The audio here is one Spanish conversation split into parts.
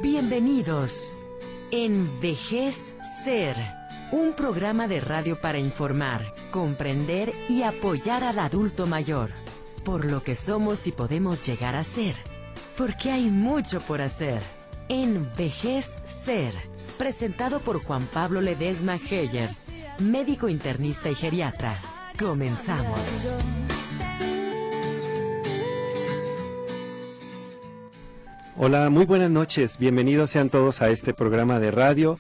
Bienvenidos. Envejez Ser, un programa de radio para informar, comprender y apoyar al adulto mayor, por lo que somos y podemos llegar a ser, porque hay mucho por hacer. Envejez Ser, presentado por Juan Pablo Ledesma Heyer, médico internista y geriatra. Comenzamos. Hola, muy buenas noches. Bienvenidos sean todos a este programa de radio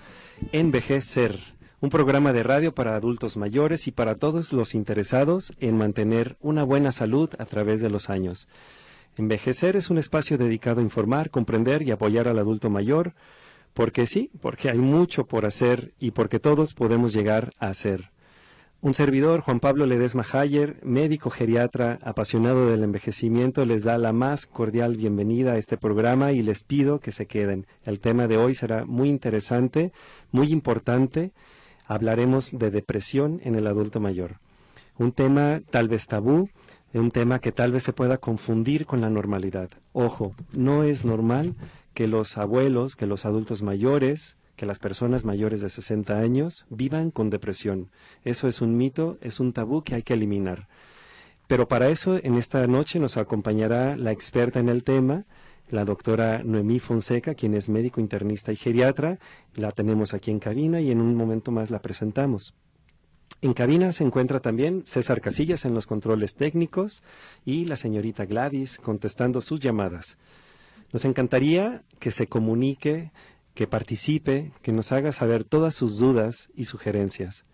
Envejez Ser, un programa de radio para adultos mayores y para todos los interesados en mantener una buena salud a través de los años. Envejecer es un espacio dedicado a informar, comprender y apoyar al adulto mayor, porque sí, porque hay mucho por hacer y porque todos podemos llegar a ser. Un servidor, Juan Pablo Ledesma Heyer, médico geriatra, apasionado del envejecimiento, les da la más cordial bienvenida a este programa y les pido que se queden. El tema de hoy será muy interesante, muy importante. Hablaremos de depresión en el adulto mayor. Un tema tal vez tabú, un tema que tal vez se pueda confundir con la normalidad. Ojo, no es normal que los abuelos, que los adultos mayores, que las personas mayores de 60 años vivan con depresión. Eso es un mito, es un tabú que hay que eliminar. Pero para eso, en esta noche nos acompañará la experta en el tema, la doctora Noemí Fonseca, quien es médico internista y geriatra. La tenemos aquí en cabina y en un momento más la presentamos. En cabina se encuentra también César Casillas en los controles técnicos y la señorita Gladys contestando sus llamadas. Nos encantaría que se comunique, que participe, que nos haga saber todas sus dudas y sugerencias.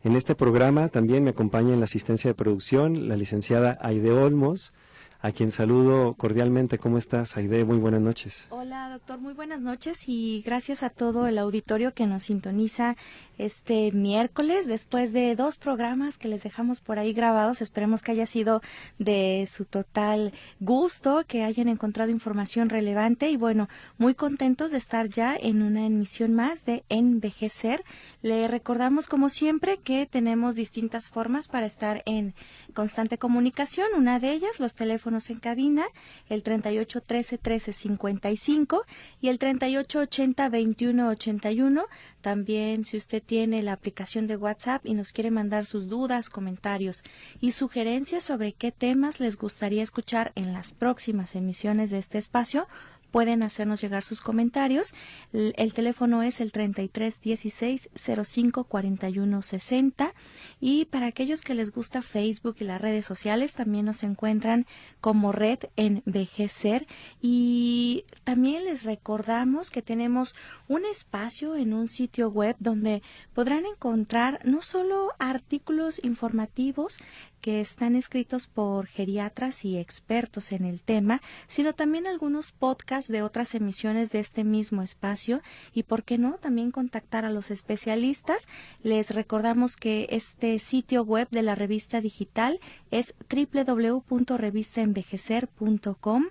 En este programa también me acompaña en la asistencia de producción la licenciada Aide Olmos, a quien saludo cordialmente. ¿Cómo estás, Aide? Muy buenas noches. Hola, doctor, muy buenas noches y gracias a todo el auditorio que nos sintoniza este miércoles, después de 2 programas que les dejamos por ahí grabados. Esperemos que haya sido de su total gusto, que hayan encontrado información relevante y bueno, muy contentos de estar ya en una emisión más de Envejecer. Le recordamos como siempre que tenemos distintas formas para estar en constante comunicación. Una de ellas, los teléfonos en cabina, el 38 13 13 55 y el 38 80 21 81. También si usted tiene la aplicación de WhatsApp y nos quiere mandar sus dudas, comentarios y sugerencias sobre qué temas les gustaría escuchar en las próximas emisiones de este espacio, pueden hacernos llegar sus comentarios. El teléfono es el 33 16 05 41 60 y para aquellos que les gusta Facebook y las redes sociales también nos encuentran como Red Envejecer y también les recordamos que tenemos un espacio en un sitio web donde podrán encontrar no solo artículos informativos que están escritos por geriatras y expertos en el tema, sino también algunos podcasts de otras emisiones de este mismo espacio y, ¿por qué no?, también contactar a los especialistas. Les recordamos que este sitio web de la revista digital es www.revistaenvejecer.com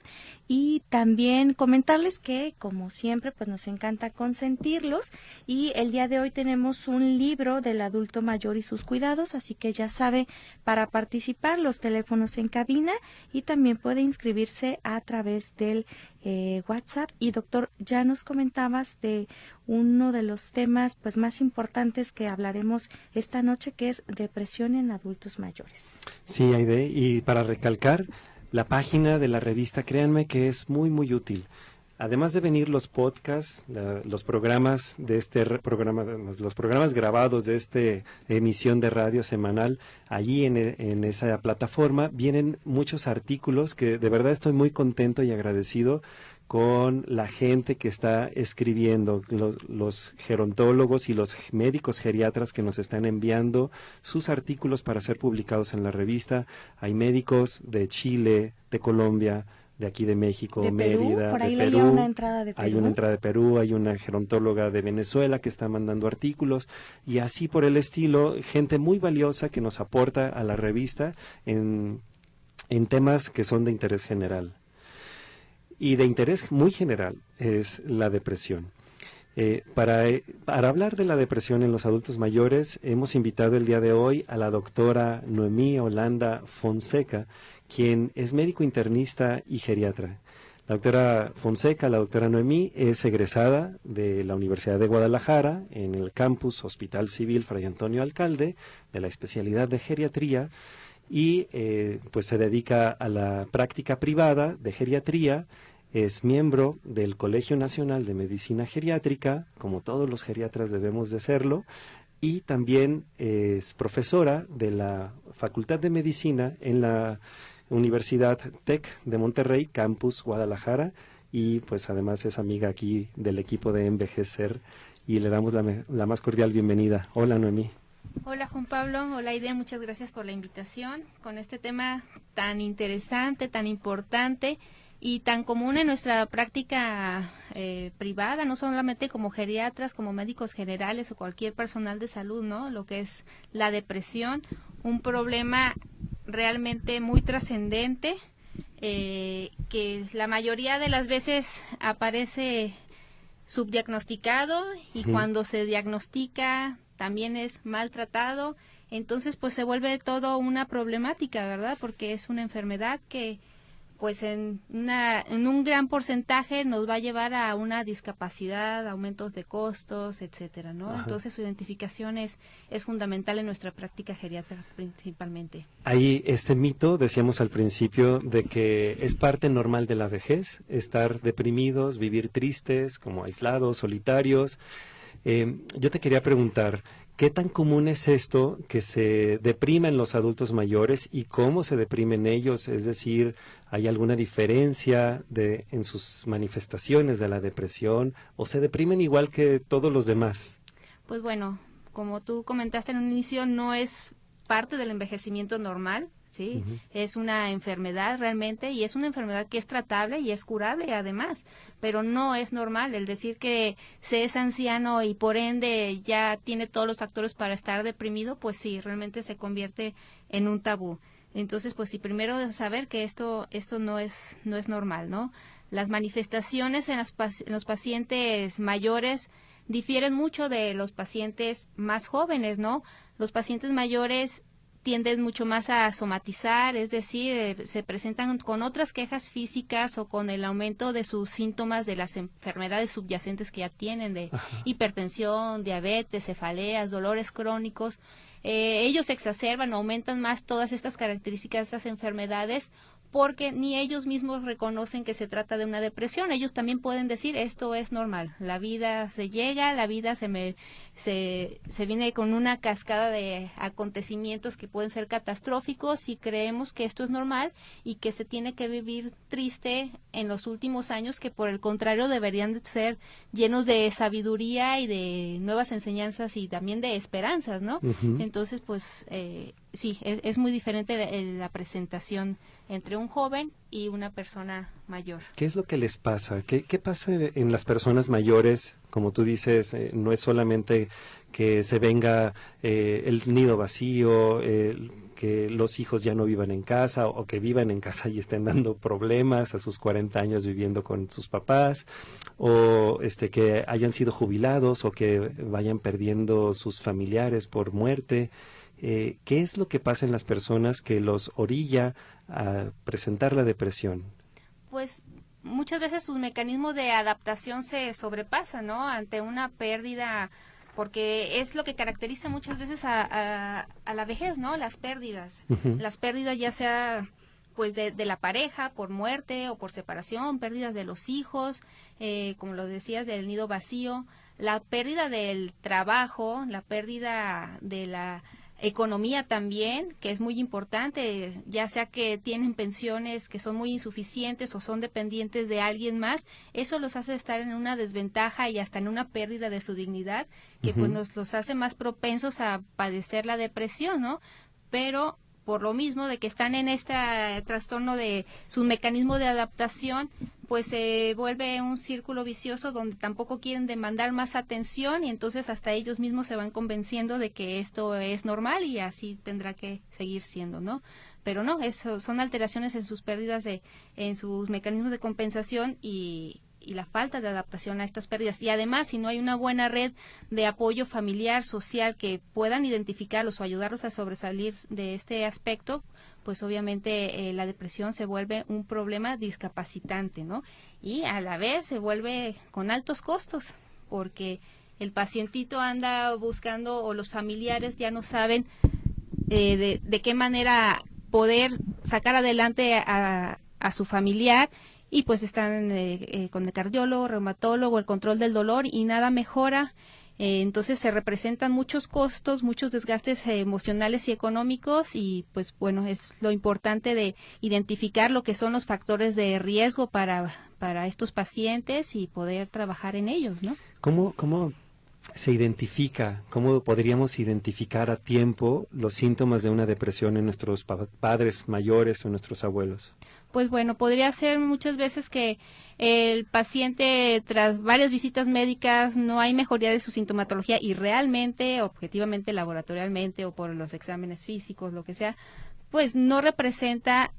y también comentarles que, como siempre, pues nos encanta consentirlos y el día de hoy tenemos un libro del adulto mayor y sus cuidados, así que ya sabe, para participar los teléfonos en cabina y también puede inscribirse a través del WhatsApp. Y doctor, ya nos comentabas de uno de los temas pues más importantes que hablaremos esta noche, que es depresión en adultos mayores. Sí, Aide, y para recalcar, la página de la revista, créanme que es muy, muy útil. Además de venir los podcasts, los programas de este programa, los programas grabados de esta emisión de radio semanal, allí en esa plataforma vienen muchos artículos que de verdad estoy muy contento y agradecido con la gente que está escribiendo, los gerontólogos y los médicos geriatras que nos están enviando sus artículos para ser publicados en la revista. Hay médicos de Chile, de Colombia, de aquí de México, de Mérida, por ahí de Perú. una entrada de Perú. Hay una entrada de Perú, hay una gerontóloga de Venezuela que está mandando artículos y así por el estilo, gente muy valiosa que nos aporta a la revista en temas que son de interés general. Y de interés muy general es la depresión. Para hablar de la depresión en los adultos mayores, hemos invitado el día de hoy a la doctora Noemí Holanda Fonseca, quien es médico internista y geriatra. La doctora Fonseca, la doctora Noemí, es egresada de la Universidad de Guadalajara en el campus Hospital Civil Fray Antonio Alcalde de la especialidad de geriatría y pues se dedica a la práctica privada de geriatría. Es miembro del Colegio Nacional de Medicina Geriátrica, como todos los geriatras debemos de serlo, y también es profesora de la Facultad de Medicina en la Universidad TEC de Monterrey, Campus Guadalajara, y pues además es amiga aquí del equipo de Envejecer, y le damos la más cordial bienvenida. Hola, Noemí. Hola, Juan Pablo. Hola, Aide. Muchas gracias por la invitación con este tema tan interesante, tan importante y tan común en nuestra práctica privada, no solamente como geriatras, como médicos generales o cualquier personal de salud, ¿no? Lo que es la depresión, un problema realmente muy trascendente, que la mayoría de las veces aparece subdiagnosticado y cuando se diagnostica también es maltratado, entonces pues se vuelve todo una problemática, ¿verdad? Porque es una enfermedad que pues en un gran porcentaje nos va a llevar a una discapacidad, aumentos de costos, etcétera, ¿no? Ajá. Entonces su identificación es fundamental en nuestra práctica geriátrica principalmente. Hay este mito, decíamos al principio, de que es parte normal de la vejez, estar deprimidos, vivir tristes, como aislados, solitarios. Yo te quería preguntar, ¿qué tan común es esto que se deprimen los adultos mayores y cómo se deprimen ellos? Es decir, ¿hay alguna diferencia en sus manifestaciones de la depresión o se deprimen igual que todos los demás? Pues bueno, como tú comentaste en un inicio, no es parte del envejecimiento normal, ¿sí? Uh-huh. Es una enfermedad realmente y es una enfermedad que es tratable y es curable además, pero no es normal el decir que se es anciano y por ende ya tiene todos los factores para estar deprimido, pues sí, realmente se convierte en un tabú. Entonces, pues sí, primero saber que esto no es normal, ¿no? Las manifestaciones en los pacientes mayores difieren mucho de los pacientes más jóvenes, ¿no? Los pacientes mayores tienden mucho más a somatizar, es decir, se presentan con otras quejas físicas o con el aumento de sus síntomas de las enfermedades subyacentes que ya tienen, de hipertensión, diabetes, cefaleas, dolores crónicos. Ellos exacerban o aumentan más todas estas características de estas enfermedades porque ni ellos mismos reconocen que se trata de una depresión. Ellos también pueden decir, esto es normal, la vida se llega, la vida se viene con una cascada de acontecimientos que pueden ser catastróficos y creemos que esto es normal y que se tiene que vivir triste en los últimos años, que por el contrario deberían de ser llenos de sabiduría y de nuevas enseñanzas y también de esperanzas, ¿no? Uh-huh. Entonces, pues sí, es muy diferente la presentación entre un joven y una persona mayor. ¿Qué es lo que les pasa? ¿Qué pasa en las personas mayores? Como tú dices, no es solamente que se venga el nido vacío, que los hijos ya no vivan en casa o que vivan en casa y estén dando problemas a sus 40 años viviendo con sus papás, o que hayan sido jubilados o que vayan perdiendo sus familiares por muerte. ¿Qué es lo que pasa en las personas que los orilla a presentar la depresión? Pues muchas veces sus mecanismos de adaptación se sobrepasan, ¿no? Ante una pérdida, porque es lo que caracteriza muchas veces a la vejez, ¿no? Las pérdidas. Uh-huh. Las pérdidas ya sea pues de la pareja por muerte o por separación, pérdidas de los hijos, como lo decías, del nido vacío, la pérdida del trabajo, la pérdida de la economía también, que es muy importante, ya sea que tienen pensiones que son muy insuficientes o son dependientes de alguien más, eso los hace estar en una desventaja y hasta en una pérdida de su dignidad, que uh-huh. pues los hace más propensos a padecer la depresión, ¿no? Pero por lo mismo de que están en este trastorno de su mecanismo de adaptación, pues se vuelve un círculo vicioso donde tampoco quieren demandar más atención y entonces hasta ellos mismos se van convenciendo de que esto es normal y así tendrá que seguir siendo, ¿no? Pero no, eso son alteraciones en sus pérdidas en sus mecanismos de compensación y la falta de adaptación a estas pérdidas. Y además, si no hay una buena red de apoyo familiar, social, que puedan identificarlos o ayudarlos a sobresalir de este aspecto, pues obviamente la depresión se vuelve un problema discapacitante, ¿no? Y a la vez se vuelve con altos costos, porque el pacientito anda buscando, o los familiares ya no saben de qué manera poder sacar adelante a su familiar, y pues están con el cardiólogo, reumatólogo, el control del dolor, y nada mejora. Entonces se representan muchos costos, muchos desgastes emocionales y económicos, y pues bueno, es lo importante de identificar lo que son los factores de riesgo para estos pacientes y poder trabajar en ellos, ¿no? ¿Cómo se identifica, cómo podríamos identificar a tiempo los síntomas de una depresión en nuestros padres mayores o nuestros abuelos? Pues bueno, podría ser muchas veces que el paciente, tras varias visitas médicas, no hay mejoría de su sintomatología, y realmente, objetivamente, laboratorialmente o por los exámenes físicos, lo que sea, pues no representa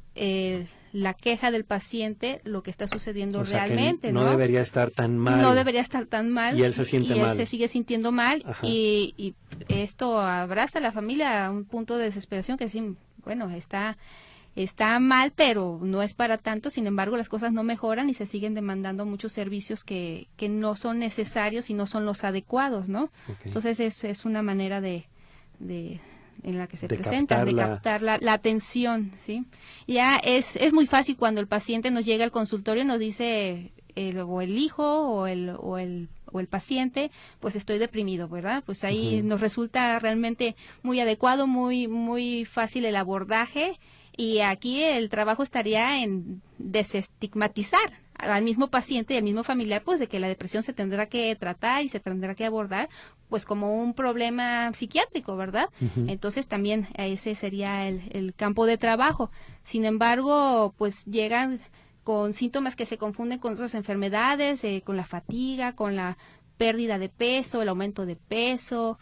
la queja del paciente lo que está sucediendo realmente, ¿no? No debería estar tan mal. No debería estar tan mal. Y él se siente mal. Él se sigue sintiendo mal. Y esto abraza a la familia a un punto de desesperación que sí, bueno, está mal, pero no es para tanto. Sin embargo, las cosas no mejoran y se siguen demandando muchos servicios que no son necesarios y no son los adecuados, ¿no? Okay. Entonces es una manera en la que se presenta, de captar la atención, ¿sí? Ya es muy fácil cuando el paciente nos llega al consultorio y nos dice o el hijo o el paciente, pues estoy deprimido, ¿verdad? Pues ahí nos resulta realmente muy adecuado, muy fácil el abordaje. Y aquí el trabajo estaría en desestigmatizar al mismo paciente y al mismo familiar, pues de que la depresión se tendrá que tratar y se tendrá que abordar pues como un problema psiquiátrico, ¿verdad? Entonces también ese sería el campo de trabajo. Sin embargo, pues llegan con síntomas que se confunden con otras enfermedades, con la fatiga, con la pérdida de peso, el aumento de peso,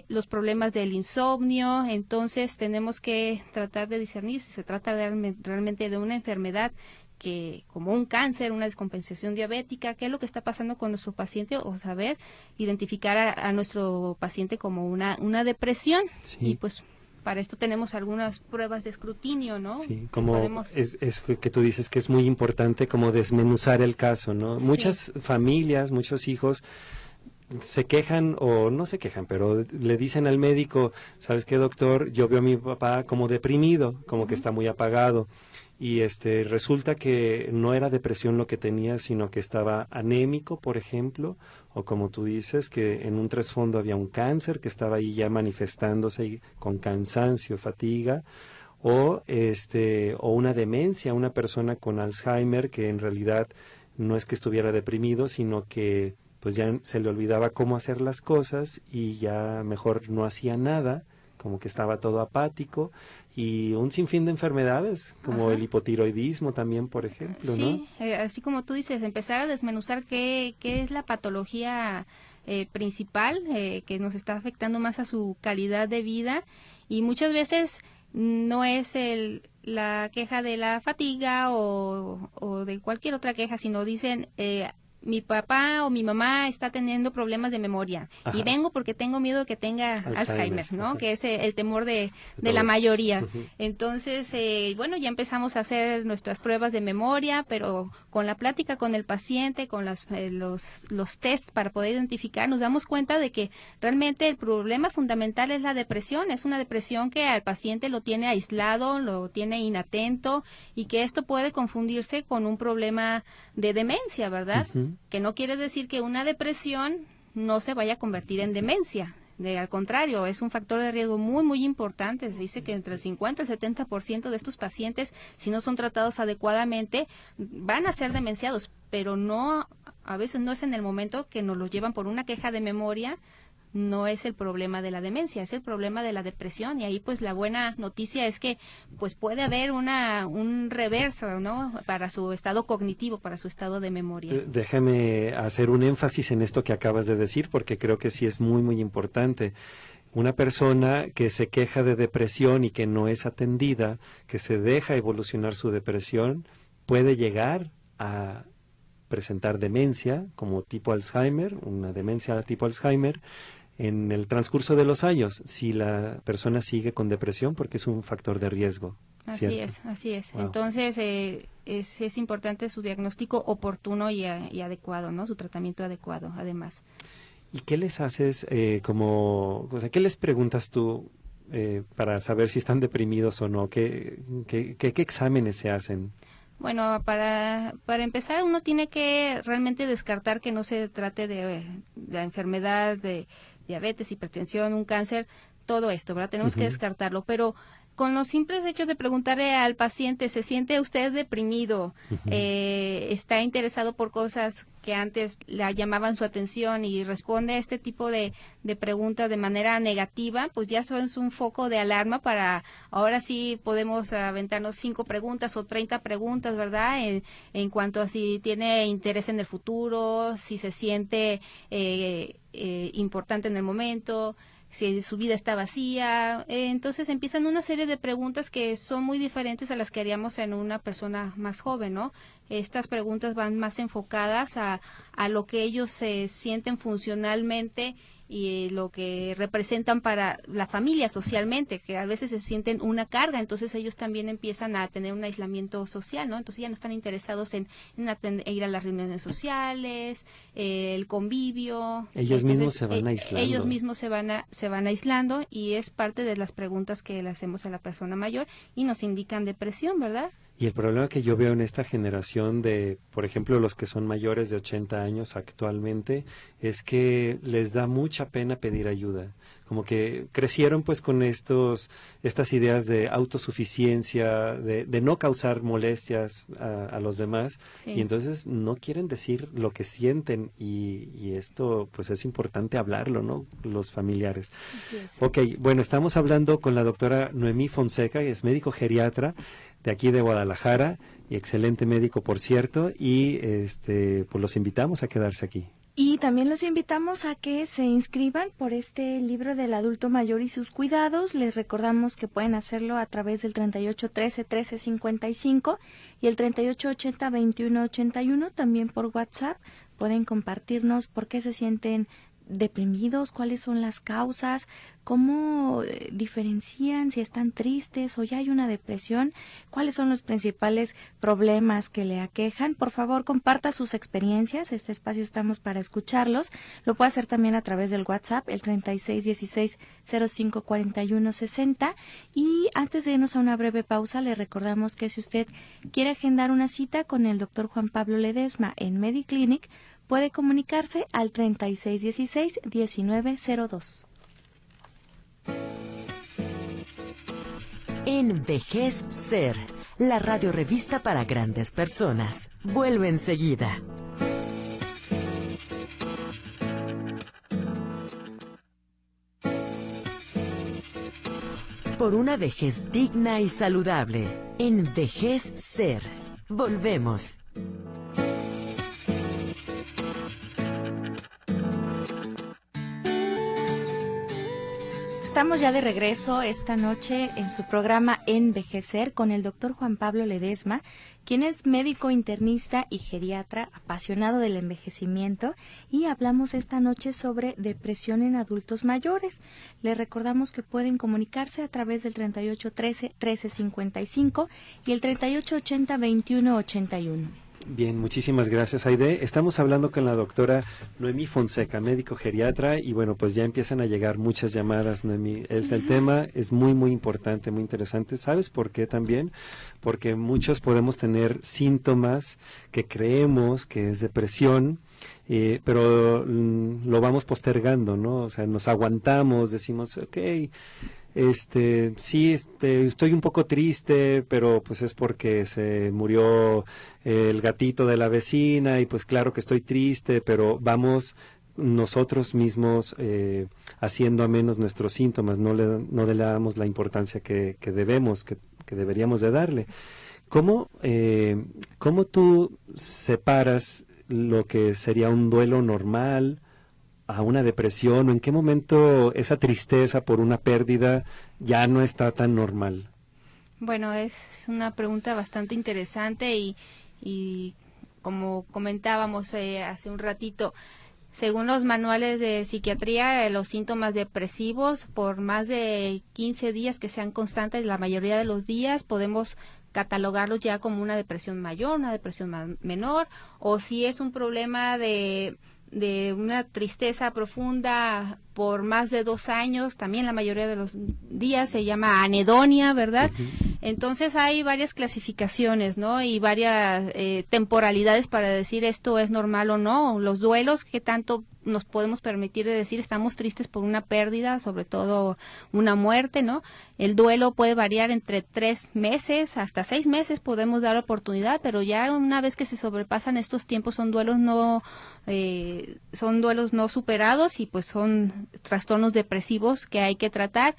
los problemas del insomnio. Entonces tenemos que tratar de discernir si se trata realmente de una enfermedad que, como un cáncer, una descompensación diabética, qué es lo que está pasando con nuestro paciente, o saber identificar a nuestro paciente como una depresión. Sí. Y pues para esto tenemos algunas pruebas de escrutinio, ¿no? Sí, como es que tú dices que es muy importante como desmenuzar el caso, ¿no? Sí. Muchas familias, muchos hijos se quejan, o no se quejan, pero le dicen al médico, ¿sabes qué, doctor? Yo veo a mi papá como deprimido, como que está muy apagado. Y resulta que no era depresión lo que tenía, sino que estaba anémico, por ejemplo, o como tú dices, que en un trasfondo había un cáncer que estaba ahí ya manifestándose con cansancio, fatiga, o una demencia, una persona con Alzheimer que en realidad no es que estuviera deprimido, sino que pues ya se le olvidaba cómo hacer las cosas y ya mejor no hacía nada, como que estaba todo apático, y un sinfín de enfermedades, como el hipotiroidismo también, por ejemplo, sí, ¿no? Así como tú dices, empezar a desmenuzar qué es la patología principal que nos está afectando más a su calidad de vida, y muchas veces no es la queja de la fatiga o de cualquier otra queja, sino dicen mi papá o mi mamá está teniendo problemas de memoria. Ajá. Y vengo porque tengo miedo de que tenga Alzheimer, ¿no? Ajá. Que es el temor de la mayoría. Entonces, bueno, ya empezamos a hacer nuestras pruebas de memoria, pero con la plática con el paciente, con los test para poder identificar, nos damos cuenta de que realmente el problema fundamental es la depresión. Es una depresión que al paciente lo tiene aislado, lo tiene inatento, y que esto puede confundirse con un problema de demencia, ¿verdad? Que no quiere decir que una depresión no se vaya a convertir en demencia. Al contrario, es un factor de riesgo muy importante. Se dice que entre el 50 y el 70% de estos pacientes, si no son tratados adecuadamente, van a ser demenciados, pero no, a veces no es en el momento que nos los llevan por una queja de memoria. No es el problema de la demencia, es el problema de la depresión, y ahí pues la buena noticia es que pues puede haber un reverso, ¿no? Para su estado cognitivo, para su estado de memoria. Déjame hacer un énfasis en esto que acabas de decir, porque creo que sí es muy importante. Una persona que se queja de depresión y que no es atendida, que se deja evolucionar su depresión, puede llegar a presentar demencia, como tipo Alzheimer, una demencia tipo Alzheimer, en el transcurso de los años, si la persona sigue con depresión, porque es un factor de riesgo. Así es. Wow. Entonces, es importante su diagnóstico oportuno y adecuado, ¿no? Su tratamiento adecuado, además. ¿Y qué les haces qué les preguntas tú para saber si están deprimidos o no? ¿Qué exámenes se hacen? Bueno, para empezar, uno tiene que realmente descartar que no se trate de la enfermedad de diabetes, hipertensión, un cáncer, todo esto, ¿verdad? Tenemos que descartarlo, pero con los simples hechos de preguntarle al paciente, ¿se siente usted deprimido? ¿Está interesado por cosas que antes le llamaban su atención y responde a este tipo de preguntas de manera negativa? Pues ya son un foco de alarma para, ahora sí podemos aventarnos 5 preguntas o 30 preguntas, ¿verdad? En cuanto a si tiene interés en el futuro, si se siente importante en el momento, si su vida está vacía. Entonces empiezan una serie de preguntas que son muy diferentes a las que haríamos en una persona más joven, ¿no? Estas preguntas van más enfocadas a lo que ellos se sienten funcionalmente y lo que representan para la familia socialmente, que a veces se sienten una carga, entonces ellos también empiezan a tener un aislamiento social, ¿no? Entonces ya no están interesados en ir a las reuniones sociales, el convivio. Ellos mismos se van aislando. Ellos mismos se van aislando y es parte de las preguntas que le hacemos a la persona mayor y nos indican depresión, ¿verdad? Y el problema que yo veo en esta generación de, por ejemplo, los que son mayores de 80 años actualmente, es que les da mucha pena pedir ayuda. Como que crecieron pues con estas ideas de autosuficiencia, de no causar molestias a los demás, Sí. y entonces no quieren decir lo que sienten, y esto pues es importante hablarlo, ¿no? Los familiares. Así es. Ok, bueno, estamos hablando con la doctora Noemí Fonseca, que es médico geriatra de aquí de Guadalajara, y excelente médico, por cierto, y pues los invitamos a quedarse aquí. Y también los invitamos a que se inscriban por este libro del adulto mayor y sus cuidados. Les recordamos que pueden hacerlo a través del 3813-1355 y el 3880-2181, también por WhatsApp. Pueden compartirnos por qué se sienten deprimidos, cuáles son las causas, cómo diferencian si están tristes o ya hay una depresión, cuáles son los principales problemas que le aquejan. Por favor, comparta sus experiencias, este espacio estamos para escucharlos. Lo puede hacer también a través del WhatsApp, el 3616-054160. Y antes de irnos a una breve pausa, le recordamos que si usted quiere agendar una cita con el doctor Juan Pablo Ledesma en Mediclinic, puede comunicarse al 3616-1902. Envejecer, la radiorevista para grandes personas. Vuelve enseguida. Por una vejez digna y saludable. Envejecer. Volvemos. Estamos ya de regreso esta noche en su programa Envejecer con el doctor Juan Pablo Ledesma, quien es médico internista y geriatra apasionado del envejecimiento, y hablamos esta noche sobre depresión en adultos mayores. Les recordamos que pueden comunicarse a través del 3813-1355 y el 3880-2181. Bien, muchísimas gracias, Aide. Estamos hablando con la doctora Noemí Fonseca, médico geriatra, y bueno, pues ya empiezan a llegar muchas llamadas, Noemí. El tema es muy, muy importante, muy interesante. ¿Sabes por qué también? Porque muchos podemos tener síntomas que creemos que es depresión, pero lo vamos postergando, ¿no? O sea, nos aguantamos, decimos, ok, sí, estoy un poco triste, pero pues es porque se murió el gatito de la vecina y pues claro que estoy triste, pero vamos nosotros mismos haciendo a menos nuestros síntomas, no le damos la importancia que deberíamos de darle. ¿Cómo tú separas lo que sería un duelo normal a una depresión, o en qué momento esa tristeza por una pérdida ya no está tan normal? Bueno, es una pregunta bastante interesante y como comentábamos hace un ratito, según los manuales de psiquiatría, los síntomas depresivos por más de 15 días que sean constantes, la mayoría de los días podemos catalogarlos ya como una depresión mayor, una depresión menor, o si es un problema de una tristeza profunda por más de 2 años, también la mayoría de los días se llama anedonia, ¿verdad? Entonces hay varias clasificaciones, ¿no? Y varias temporalidades para decir esto es normal o no. Los duelos, ¿qué tanto nos podemos permitir de decir estamos tristes por una pérdida, sobre todo una muerte, ¿no? El duelo puede variar entre 3 meses hasta 6 meses, podemos dar oportunidad, pero ya una vez que se sobrepasan estos tiempos son duelos no superados y pues son trastornos depresivos que hay que tratar.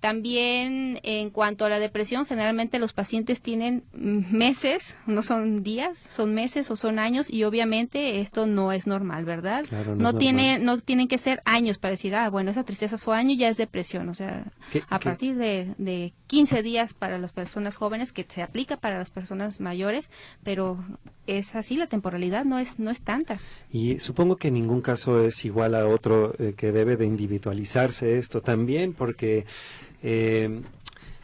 También en cuanto a la depresión, generalmente los pacientes tienen meses, no son días, son meses o son años, y obviamente esto no es normal, ¿verdad? Claro, no tienen que ser años para decir, bueno, esa tristeza fue año, ya es depresión. O sea, a partir de 15 días para las personas jóvenes, que se aplica para las personas mayores, pero es así, la temporalidad no es tanta. Y supongo que en ningún caso es igual a otro, que debe de individualizarse esto también, porque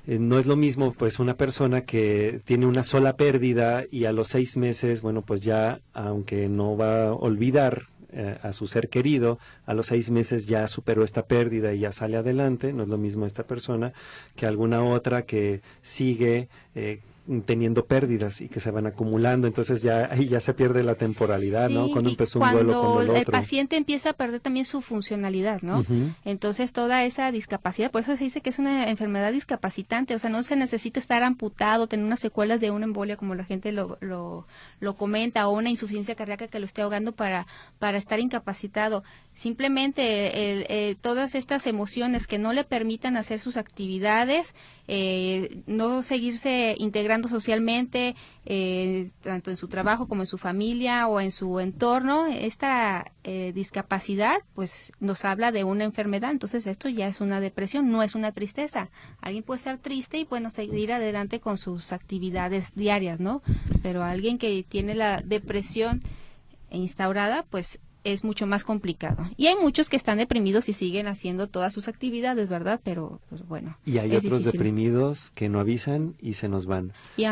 no es lo mismo pues una persona que tiene una sola pérdida y a los 6 meses, bueno, pues ya, aunque no va a olvidar a su ser querido, a los 6 meses ya superó esta pérdida y ya sale adelante. No es lo mismo esta persona que alguna otra que sigue teniendo pérdidas y que se van acumulando, entonces ya ahí ya se pierde la temporalidad, sí, ¿no? Cuando empezó un duelo con el otro. El paciente empieza a perder también su funcionalidad, ¿no? Entonces toda esa discapacidad, por eso se dice que es una enfermedad discapacitante, o sea, no se necesita estar amputado, tener unas secuelas de una embolia como la gente lo comenta, o una insuficiencia cardíaca que lo esté ahogando para estar incapacitado. Simplemente todas estas emociones que no le permitan hacer sus actividades, no seguirse integrando socialmente, tanto en su trabajo como en su familia o en su entorno, esta discapacidad pues nos habla de una enfermedad. Entonces esto ya es una depresión, no es una tristeza. Alguien puede estar triste y bueno, seguir adelante con sus actividades diarias, ¿no? Pero alguien que tiene la depresión instaurada, pues es mucho más complicado. Y hay muchos que están deprimidos y siguen haciendo todas sus actividades, ¿verdad? Pero, pues bueno. Y hay otros deprimidos que no avisan y se nos van. Y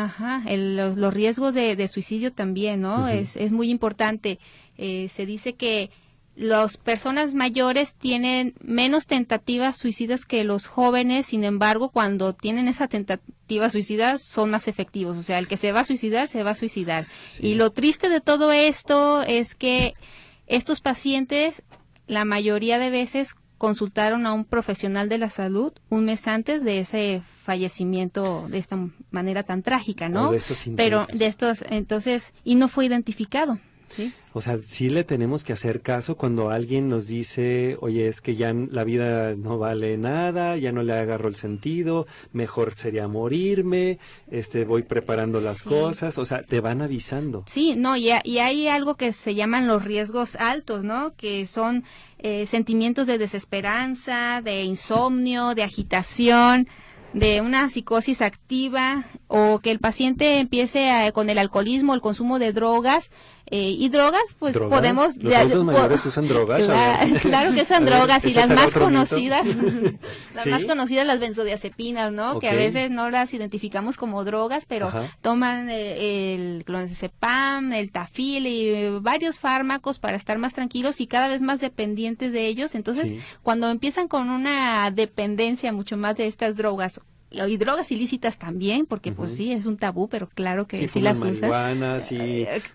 los riesgos de suicidio también, ¿no? Es muy importante. Se dice que las personas mayores tienen menos tentativas suicidas que los jóvenes, sin embargo, cuando tienen esa tentativa suicida son más efectivos. O sea, el que se va a suicidar, se va a suicidar. Sí. Y lo triste de todo esto es que estos pacientes, la mayoría de veces, consultaron a un profesional de la salud un mes antes de ese fallecimiento de esta manera tan trágica, ¿no? Pero de estos, entonces, y no fue identificado. ¿Sí? O sea, sí le tenemos que hacer caso cuando alguien nos dice, oye, es que ya la vida no vale nada, ya no le agarro el sentido, mejor sería morirme, voy preparando las cosas, o sea, te van avisando. Sí, no, y hay algo que se llaman los riesgos altos, ¿no? Que son sentimientos de desesperanza, de insomnio, de agitación, de una psicosis activa, o que el paciente empiece con el alcoholismo, el consumo de drogas, y drogas, pues ¿Drogas? podemos... ¿Los adultos mayores usan drogas? Claro que usan drogas, y las más conocidas, ¿Sí? más conocidas, las benzodiazepinas, ¿no? Okay. Que a veces no las identificamos como drogas, pero toman el clonazepam, el tafil y varios fármacos para estar más tranquilos y cada vez más dependientes de ellos. Entonces, cuando empiezan con una dependencia mucho más de estas drogas, y drogas ilícitas también, porque pues sí, es un tabú, pero claro que sí las usan. Marihuana,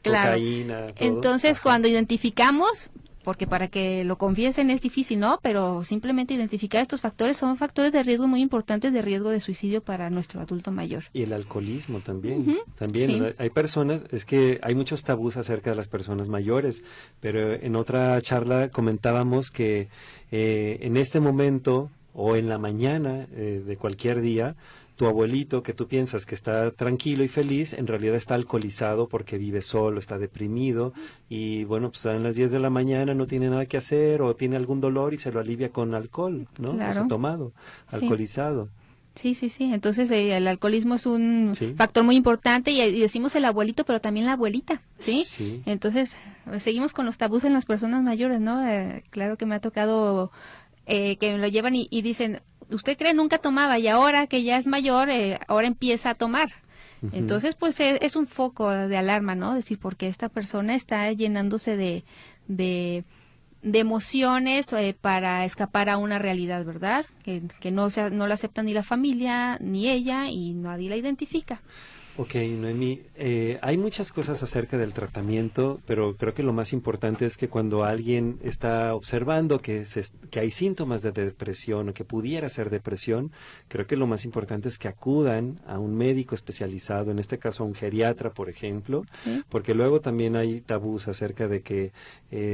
cocaína, todo. Entonces, cuando identificamos, porque para que lo confiesen es difícil, ¿no? Pero simplemente identificar estos factores son factores de riesgo muy importantes, de riesgo de suicidio para nuestro adulto mayor. Y el alcoholismo también. También hay personas, es que hay muchos tabús acerca de las personas mayores, pero en otra charla comentábamos que en este momento o en la mañana de cualquier día, tu abuelito que tú piensas que está tranquilo y feliz, en realidad está alcoholizado porque vive solo, está deprimido y bueno, pues a las 10 de la mañana no tiene nada que hacer o tiene algún dolor y se lo alivia con alcohol, ¿no? Claro. O sea, tomado, alcoholizado. Sí. Entonces el alcoholismo es un Sí. factor muy importante y decimos el abuelito, pero también la abuelita, ¿sí? Sí. Entonces seguimos con los tabús en las personas mayores, ¿no? Claro que me ha tocado que me lo llevan y dicen, usted cree nunca tomaba y ahora que ya es mayor, ahora empieza a tomar. Ujú. Entonces, pues es un foco de alarma, ¿no? Decir, porque esta persona está llenándose de emociones para escapar a una realidad, ¿verdad? Que no la acepta ni la familia, ni ella, y nadie la identifica. Ok, Noemí, hay muchas cosas acerca del tratamiento, pero creo que lo más importante es que cuando alguien está observando que hay síntomas de depresión o que pudiera ser depresión, creo que lo más importante es que acudan a un médico especializado, en este caso a un geriatra, por ejemplo, ¿Sí? porque luego también hay tabús acerca de que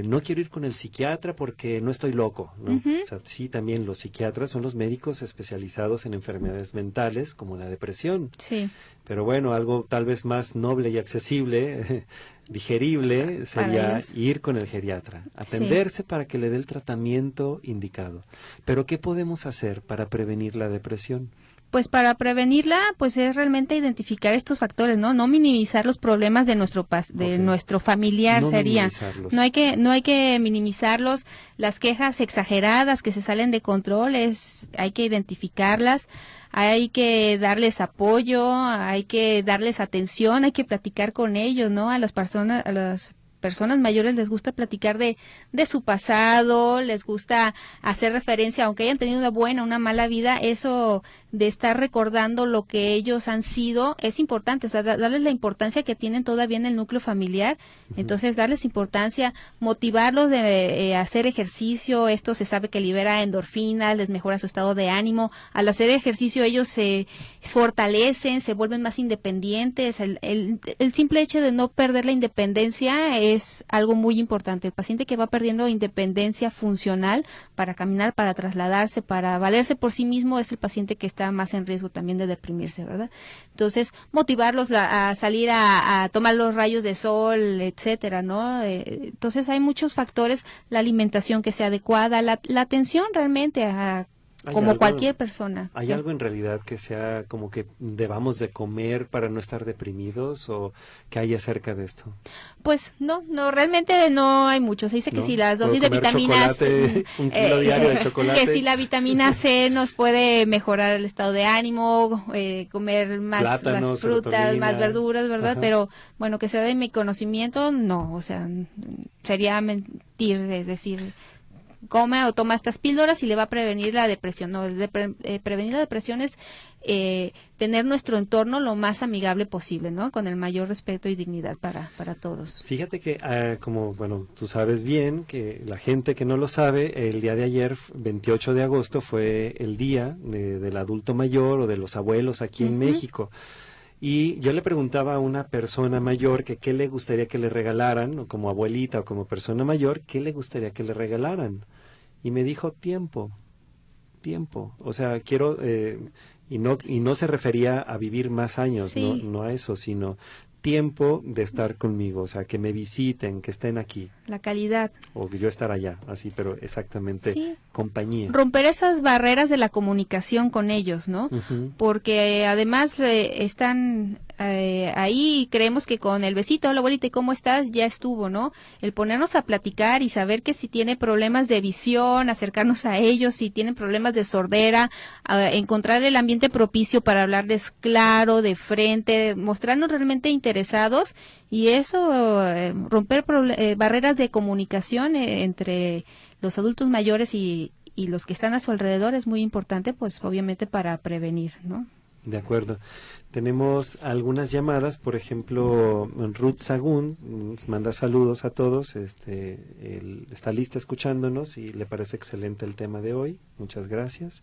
no quiero ir con el psiquiatra porque no estoy loco, ¿no? Ujú. O sea, sí, también los psiquiatras son los médicos especializados en enfermedades mentales como la depresión. Sí. Pero bueno, algo tal vez más noble y accesible, digerible, sería ellos. ir con el geriatra, atenderse para que le dé el tratamiento indicado. Pero ¿qué podemos hacer para prevenir la depresión? Pues para prevenirla, pues es realmente identificar estos factores, ¿no? No minimizar los problemas de nuestro Ok. nuestro familiar No sería. minimizarlos. No hay que minimizarlos. Las quejas exageradas que se salen de control hay que identificarlas. Hay que darles apoyo, hay que darles atención, hay que platicar con ellos, ¿no? A las personas mayores les gusta platicar de su pasado, les gusta hacer referencia, aunque hayan tenido una buena, una mala vida, eso de estar recordando lo que ellos han sido es importante, o sea, darles la importancia que tienen todavía en el núcleo familiar. Entonces darles importancia, motivarlos de hacer ejercicio, esto se sabe que libera endorfinas, les mejora su estado de ánimo, al hacer ejercicio ellos se fortalecen, se vuelven más independientes, el simple hecho de no perder la independencia es algo muy importante. El paciente que va perdiendo independencia funcional para caminar, para trasladarse, para valerse por sí mismo, es el paciente que está más en riesgo también de deprimirse, ¿verdad? Entonces, motivarlos a salir a tomar los rayos de sol, etcétera, ¿no? Entonces, hay muchos factores, la alimentación que sea adecuada, la atención realmente como cualquier persona. ¿Hay algo en realidad que sea como que debamos de comer para no estar deprimidos o qué hay acerca de esto? Pues no, realmente no hay mucho. Se dice que ¿No? si las dosis ¿Puedo de comer vitaminas, chocolate, un kilo diario de chocolate? que si la vitamina C nos puede mejorar el estado de ánimo, comer más Plátanos, las frutas, serotonina. más verduras, ¿verdad? Ajá. Pero bueno, que sea de mi conocimiento, no, o sea, sería mentir, es decir, come o toma estas píldoras y le va a prevenir la depresión. No, prevenir la depresión es tener nuestro entorno lo más amigable posible, ¿no? Con el mayor respeto y dignidad para todos. Fíjate que, como, bueno, tú sabes bien, que la gente que no lo sabe, el día de ayer, 28 de agosto, fue el día del adulto mayor o de los abuelos aquí en México. Y yo le preguntaba a una persona mayor que qué le gustaría que le regalaran, o como abuelita o como persona mayor, qué le gustaría que le regalaran. Y me dijo tiempo. O sea, quiero, y no se refería a vivir más años, Sí. no a eso, sino tiempo de estar conmigo, o sea, que me visiten, que estén aquí, La calidad. o que yo estar allá, así, pero exactamente Sí. compañía. Romper esas barreras de la comunicación con ellos, ¿no? Ujú. Porque además están ahí y creemos que con el besito, hola abuelita, ¿y cómo estás? Ya estuvo, ¿no? El ponernos a platicar y saber que si tiene problemas de visión, acercarnos a ellos, si tienen problemas de sordera, encontrar el ambiente propicio para hablarles claro, de frente, mostrarnos realmente interesados y eso, romper barreras de comunicación entre los adultos mayores y los que están a su alrededor es muy importante, pues obviamente para prevenir, ¿no? De acuerdo. Tenemos algunas llamadas, por ejemplo, Ruth Sagún nos manda saludos a todos, está lista escuchándonos y le parece excelente el tema de hoy. Muchas gracias.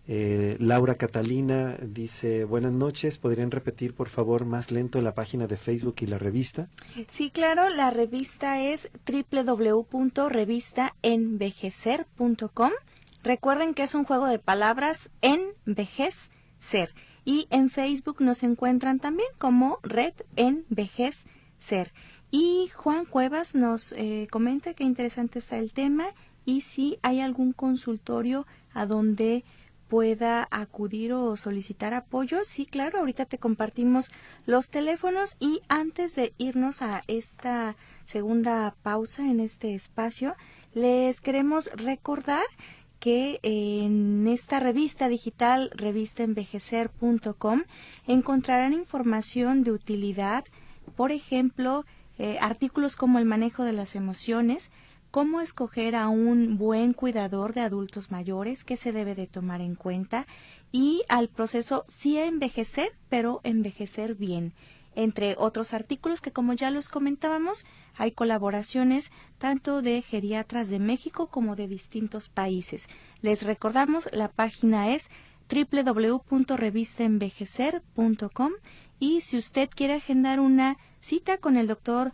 Laura Catalina dice, buenas noches, ¿podrían repetir por favor más lento la página de Facebook y la revista? Sí, claro, la revista es www.revistaenvejecer.com. Recuerden que es un juego de palabras, envejecer. Y en Facebook nos encuentran también como Red Envejecer. Y Juan Cuevas nos comenta que interesante está el tema y si hay algún consultorio a donde pueda acudir o solicitar apoyo. Sí, claro, ahorita te compartimos los teléfonos y antes de irnos a esta segunda pausa en este espacio, les queremos recordar que en esta revista digital, revistaenvejecer.com, encontrarán información de utilidad, por ejemplo, artículos como el manejo de las emociones, cómo escoger a un buen cuidador de adultos mayores, qué se debe de tomar en cuenta, y al proceso sí envejecer, pero envejecer bien. Entre otros artículos que, como ya los comentábamos, hay colaboraciones tanto de geriatras de México como de distintos países. Les recordamos, la página es www.revistaenvejecer.com y si usted quiere agendar una cita con el doctor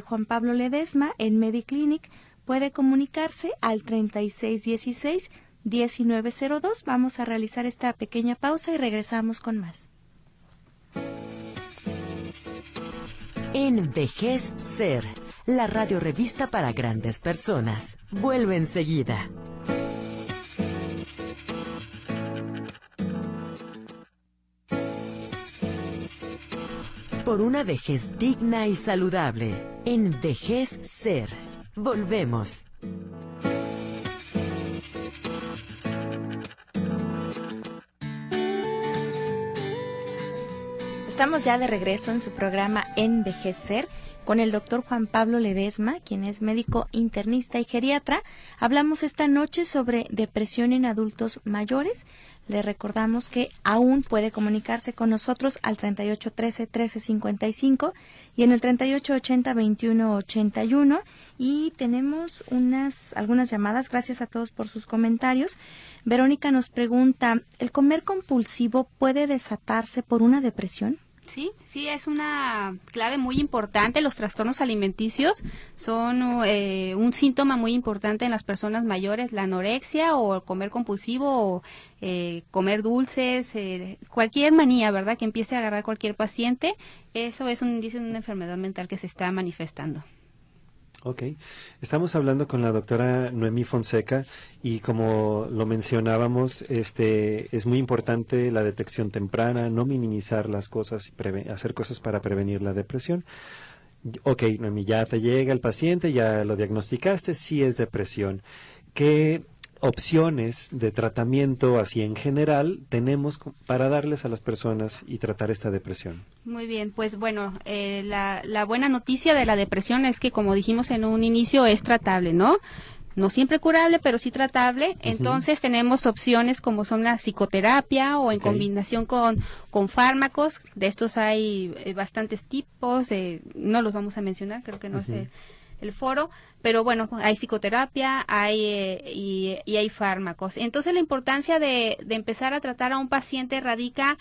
Juan Pablo Ledesma en Mediclinic, puede comunicarse al 3616-1902. Vamos a realizar esta pequeña pausa y regresamos con más. Envejecer, la radiorevista para grandes personas. Vuelve enseguida. Por una vejez digna y saludable. Envejecer. Volvemos. Estamos ya de regreso en su programa Envejecer con el doctor Juan Pablo Ledesma, quien es médico internista y geriatra. Hablamos esta noche sobre depresión en adultos mayores. Le recordamos que aún puede comunicarse con nosotros al 3813-1355 y en el 3880-2181. Y tenemos algunas llamadas. Gracias a todos por sus comentarios. Verónica nos pregunta, ¿el comer compulsivo puede desatarse por una depresión? Sí, es una clave muy importante. Los trastornos alimenticios son un síntoma muy importante en las personas mayores, la anorexia o el comer compulsivo o comer dulces, cualquier manía, ¿verdad?, que empiece a agarrar cualquier paciente. Eso es un indicio de una enfermedad mental que se está manifestando. Ok, estamos hablando con la doctora Noemí Fonseca y como lo mencionábamos, es muy importante la detección temprana, no minimizar las cosas y hacer cosas para prevenir la depresión. Ok, Noemí, ya te llega el paciente, ya lo diagnosticaste, sí es depresión. ¿Qué opciones de tratamiento así en general tenemos para darles a las personas y tratar esta depresión? Muy bien, pues bueno, la buena noticia de la depresión es que, como dijimos en un inicio, es tratable, ¿no? No siempre curable, pero sí tratable. Entonces tenemos opciones como son la psicoterapia o en combinación con fármacos. De estos hay bastantes tipos, no los vamos a mencionar, creo que no es el foro, pero bueno, hay psicoterapia, y hay fármacos. Entonces la importancia de empezar a tratar a un paciente radica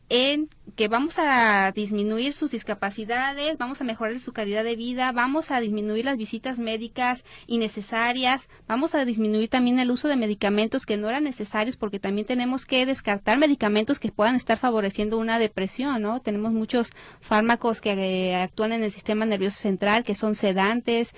en que vamos a disminuir sus discapacidades, vamos a mejorar su calidad de vida, vamos a disminuir las visitas médicas innecesarias, vamos a disminuir también el uso de medicamentos que no eran necesarios, porque también tenemos que descartar medicamentos que puedan estar favoreciendo una depresión, ¿no? Tenemos muchos fármacos que actúan en el sistema nervioso central, que son sedantes,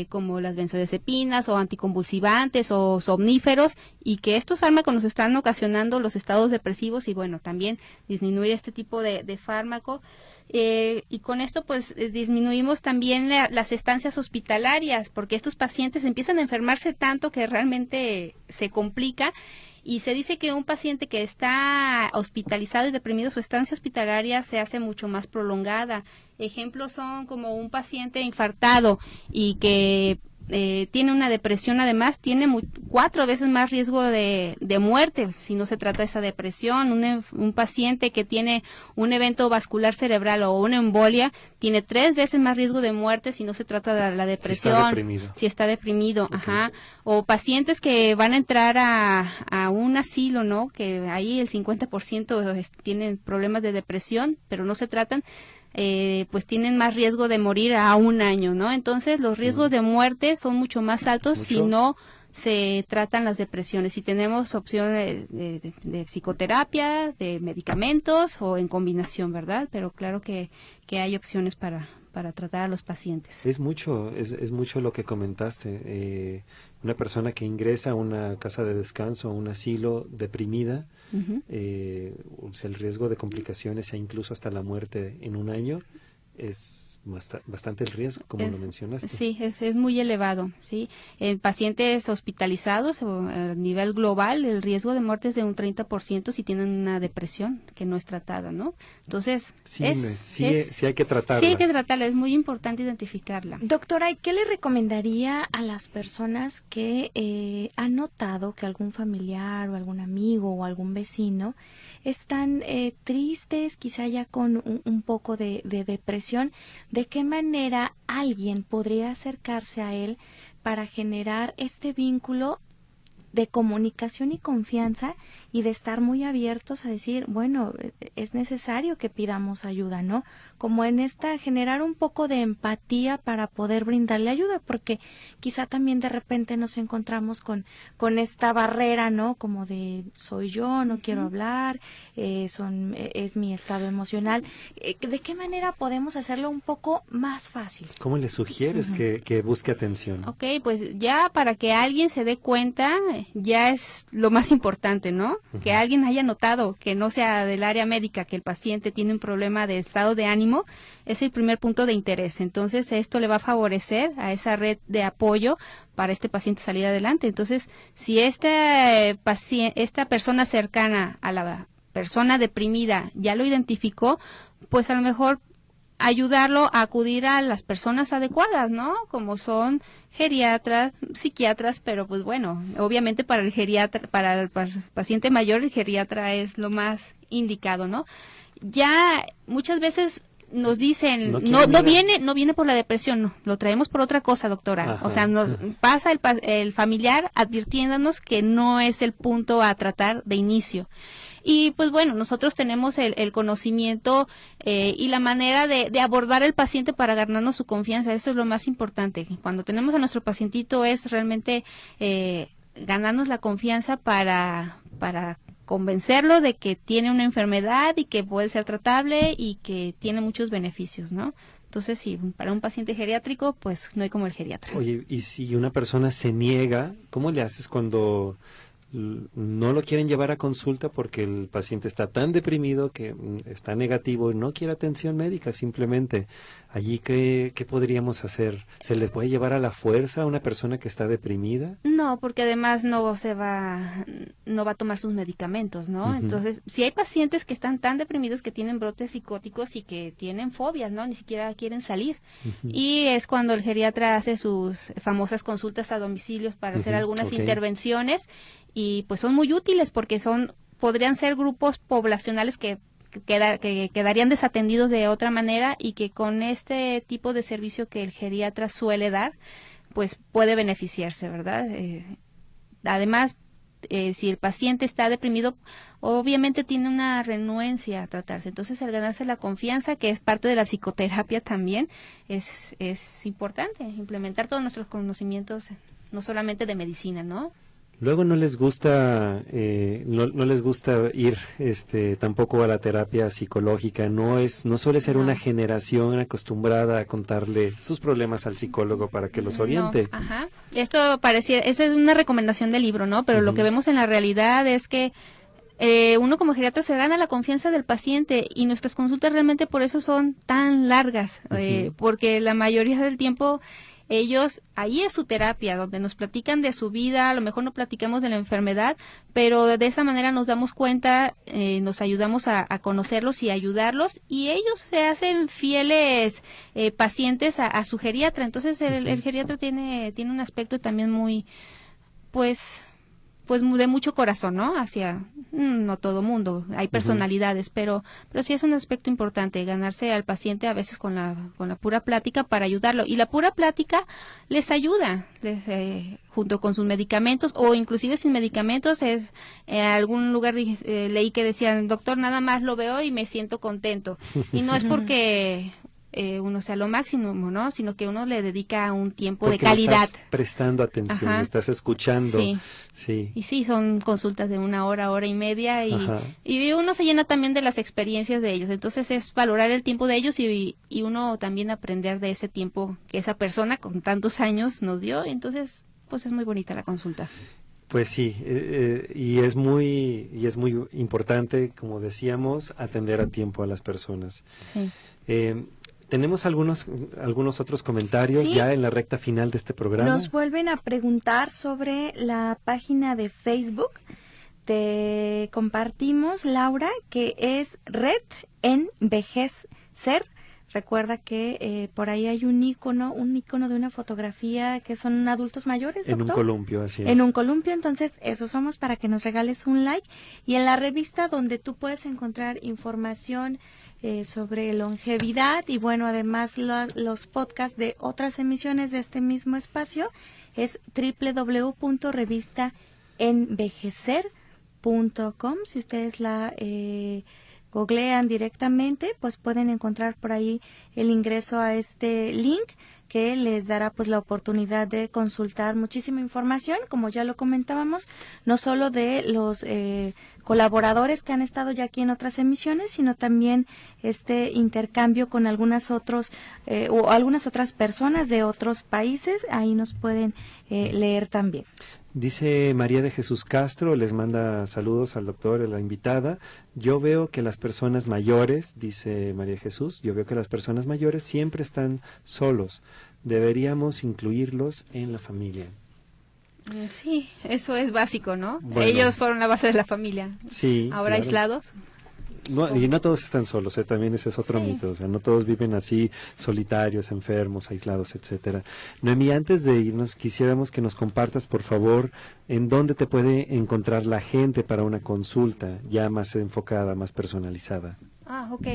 como las benzodiazepinas o anticonvulsivantes o somníferos, y que estos fármacos nos están ocasionando los estados depresivos y bueno, también disminuir este tipo de fármaco. Y con esto pues disminuimos también las estancias hospitalarias, porque estos pacientes empiezan a enfermarse tanto que realmente se complica. Y se dice que un paciente que está hospitalizado y deprimido, su estancia hospitalaria se hace mucho más prolongada. Ejemplos son como un paciente infartado y que tiene una depresión, además tiene 4 veces más riesgo de muerte si no se trata de esa depresión. Un paciente que tiene un evento vascular cerebral o una embolia tiene 3 veces más riesgo de muerte si no se trata de la depresión, si está deprimido. Okay. Ajá. O pacientes que van a entrar a un asilo, ¿no? Que ahí el 50% tienen problemas de depresión, pero no se tratan. Pues tienen más riesgo de morir a 1 año, ¿no? Entonces los riesgos de muerte son mucho más altos si no se tratan las depresiones. Si tenemos opciones de psicoterapia, de medicamentos o en combinación, ¿verdad? Pero claro que hay opciones para para tratar a los pacientes. Es mucho lo que comentaste. Una persona que ingresa a una casa de descanso, a un asilo deprimida, el riesgo de complicaciones e incluso hasta la muerte en un año es bastante el riesgo, como lo mencionaste. Sí, es muy elevado, ¿sí? En pacientes hospitalizados a nivel global, el riesgo de muerte es de un 30% si tienen una depresión que no es tratada, ¿no? Entonces, sí hay que tratarla. Sí hay que tratarla, es muy importante identificarla. Doctora, ¿y qué le recomendaría a las personas que han notado que algún familiar o algún amigo o algún vecino están tristes, quizá ya con un poco de depresión? ¿De qué manera alguien podría acercarse a él para generar este vínculo de comunicación y confianza y de estar muy abiertos a decir, bueno, es necesario que pidamos ayuda, ¿no? Como en generar un poco de empatía para poder brindarle ayuda, porque quizá también de repente nos encontramos con esta barrera, ¿no? Como de soy yo, no quiero hablar, es mi estado emocional. ¿De qué manera podemos hacerlo un poco más fácil? ¿Cómo le sugieres que busque atención? Ok, pues ya para que alguien se dé cuenta, ya es lo más importante, ¿no? Que alguien haya notado, que no sea del área médica, que el paciente tiene un problema de estado de ánimo, es el primer punto de interés. Entonces, esto le va a favorecer a esa red de apoyo para este paciente salir adelante. Entonces, si esta persona cercana a la persona deprimida ya lo identificó, pues a lo mejor ayudarlo a acudir a las personas adecuadas, ¿no? Como son geriatras, psiquiatras, pero pues bueno, obviamente para el paciente mayor, el geriatra es lo más indicado, ¿no? Ya muchas veces nos dicen, no viene por la depresión, no, lo traemos por otra cosa, doctora. Ajá. O sea, nos pasa el familiar advirtiéndonos que no es el punto a tratar de inicio. Y pues bueno, nosotros tenemos el conocimiento y la manera de abordar al paciente para ganarnos su confianza. Eso es lo más importante. Cuando tenemos a nuestro pacientito es realmente ganarnos la confianza para convencerlo de que tiene una enfermedad y que puede ser tratable y que tiene muchos beneficios, ¿no? Entonces, sí, para un paciente geriátrico, pues no hay como el geriatra. Oye, y si una persona se niega, ¿cómo le haces cuando no lo quieren llevar a consulta porque el paciente está tan deprimido que está negativo y no quiere atención médica simplemente? Allí, ¿qué podríamos hacer? ¿Se le puede llevar a la fuerza a una persona que está deprimida? No, porque además no va a tomar sus medicamentos, ¿no? Entonces, si hay pacientes que están tan deprimidos que tienen brotes psicóticos y que tienen fobias, ¿no? Ni siquiera quieren salir. Y es cuando el geriatra hace sus famosas consultas a domicilios para hacer algunas intervenciones, y pues son muy útiles porque podrían ser grupos poblacionales que quedarían desatendidos de otra manera y que con este tipo de servicio que el geriatra suele dar, pues puede beneficiarse, ¿verdad? Además, si el paciente está deprimido, obviamente tiene una renuencia a tratarse. Entonces, al ganarse la confianza, que es parte de la psicoterapia también, es importante implementar todos nuestros conocimientos, no solamente de medicina, ¿no? Luego no les gusta no les gusta ir tampoco a la terapia psicológica. No suele ser una generación acostumbrada a contarle sus problemas al psicólogo para que los oriente. No, ajá. Esa es una recomendación del libro, ¿no? Pero lo que vemos en la realidad es que uno como geriatra se gana la confianza del paciente y nuestras consultas realmente por eso son tan largas, porque la mayoría del tiempo ahí es su terapia, donde nos platican de su vida, a lo mejor no platicamos de la enfermedad, pero de esa manera nos damos cuenta, nos ayudamos a conocerlos y ayudarlos, y ellos se hacen fieles pacientes a su geriatra. Entonces el geriatra tiene un aspecto también muy, pues de mucho corazón, ¿no? No todo mundo, hay personalidades, pero sí es un aspecto importante, ganarse al paciente a veces con la pura plática para ayudarlo. Y la pura plática les ayuda, junto con sus medicamentos, o inclusive sin medicamentos. En algún lugar leí que decían, doctor, nada más lo veo y me siento contento. Y no es porque uno sea lo máximo, ¿no? Sino que uno le dedica un tiempo Porque de calidad. Estás prestando atención, Ajá. estás escuchando. Sí. Sí. Y sí, son consultas de 1 hora, hora y media, Ajá. y uno se llena también de las experiencias de ellos. Entonces es valorar el tiempo de ellos y uno también aprender de ese tiempo que esa persona con tantos años nos dio. Entonces, pues es muy bonita la consulta. Pues sí, y es muy importante, como decíamos, atender a tiempo a las personas. Sí. Tenemos algunos otros comentarios Sí. ya en la recta final de este programa. Nos vuelven a preguntar sobre la página de Facebook. Te compartimos, Laura, que es Red Envejecer. Recuerda que por ahí hay un icono de una fotografía que son adultos mayores, En doctor. un columpio, así es. En un columpio, entonces eso somos, para que nos regales un like. Y en la revista, donde tú puedes encontrar información sobre longevidad y bueno, además los podcasts de otras emisiones de este mismo espacio, es www.revistaenvejecer.com. Si ustedes la googlean directamente, pues pueden encontrar por ahí el ingreso a este link que les dará pues la oportunidad de consultar muchísima información, como ya lo comentábamos, no solo de los colaboradores que han estado ya aquí en otras emisiones, sino también este intercambio con algunas otras personas de otros países. Ahí nos pueden leer también. Dice María de Jesús Castro, les manda saludos al doctor, a la invitada. Yo veo que las personas mayores, dice María Jesús, yo veo que las personas mayores siempre están solos. Deberíamos incluirlos en la familia. Sí, eso es básico, ¿no? Bueno. Ellos fueron la base de la familia. Sí. Ahora claro. aislados. No, y no todos están solos, también ese es otro Sí. mito, o sea, no todos viven así, solitarios, enfermos, aislados, etcétera. Noemí, antes de irnos, quisiéramos que nos compartas, por favor, en dónde te puede encontrar la gente para una consulta ya más enfocada, más personalizada. Ok.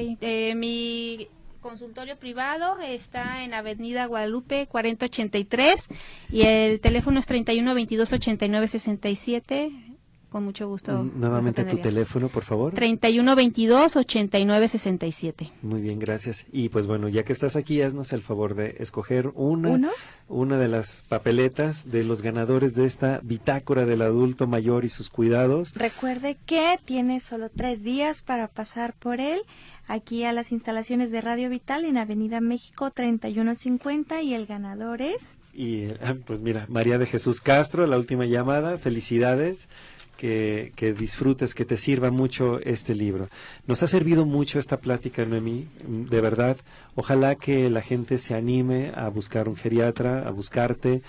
Mi consultorio privado está en Avenida Guadalupe 4083 y el teléfono es 3122-8967. Con mucho gusto. Nuevamente tu teléfono, por favor. 3122-8967. Muy bien, gracias. Y pues bueno, ya que estás aquí, haznos el favor de escoger una de las papeletas de los ganadores de esta bitácora del adulto mayor y sus cuidados. Recuerde que tiene solo 3 días para pasar por él, aquí a las instalaciones de Radio Vital en Avenida México 3150, y el ganador es... Y pues mira, María de Jesús Castro, la última llamada, felicidades. Que disfrutes, que te sirva mucho este libro. Nos ha servido mucho esta plática, Noemí, de verdad. Ojalá que la gente se anime a buscar un geriatra, a buscarte.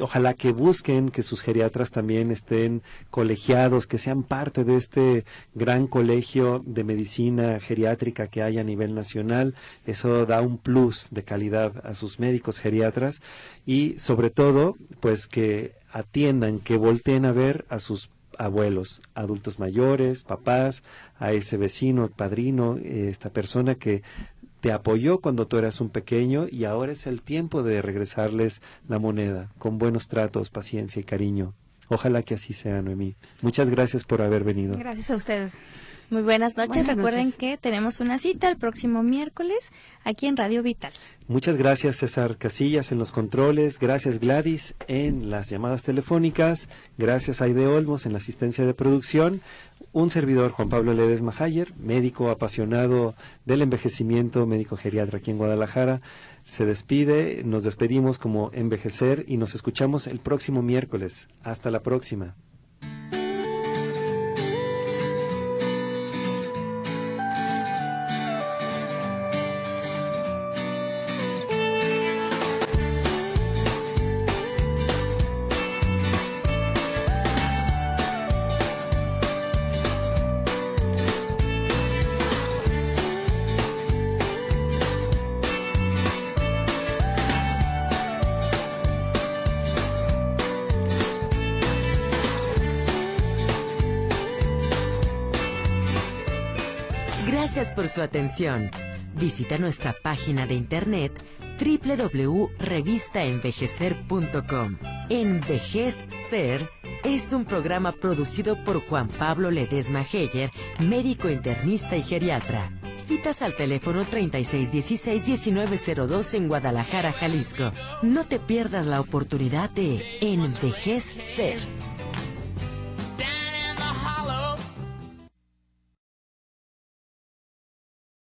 Ojalá que busquen que sus geriatras también estén colegiados, que sean parte de este gran colegio de medicina geriátrica que hay a nivel nacional. Eso da un plus de calidad a sus médicos geriatras y sobre todo, pues que atiendan, que volteen a ver a sus abuelos, adultos mayores, papás, a ese vecino, padrino, esta persona que te apoyó cuando tú eras un pequeño y ahora es el tiempo de regresarles la moneda con buenos tratos, paciencia y cariño. Ojalá que así sea, Noemí. Muchas gracias por haber venido. Gracias a ustedes. Muy buenas noches. Buenas Recuerden noches. que tenemos una cita el próximo miércoles aquí en Radio Vital. Muchas gracias, César Casillas en los controles, gracias Gladys en las llamadas telefónicas, gracias Aide Olmos en la asistencia de producción, un servidor Juan Pablo Ledesma Hayer, médico apasionado del envejecimiento, médico geriatra aquí en Guadalajara, se despide, nos despedimos como Envejecer y nos escuchamos el próximo miércoles. Hasta la próxima. Gracias por su atención. Visita nuestra página de internet www.revistaenvejecer.com. Envejecer es un programa producido por Juan Pablo Ledesma Hayer, médico internista y geriatra. Citas al teléfono 3616-1902 en Guadalajara, Jalisco. No te pierdas la oportunidad de envejecer.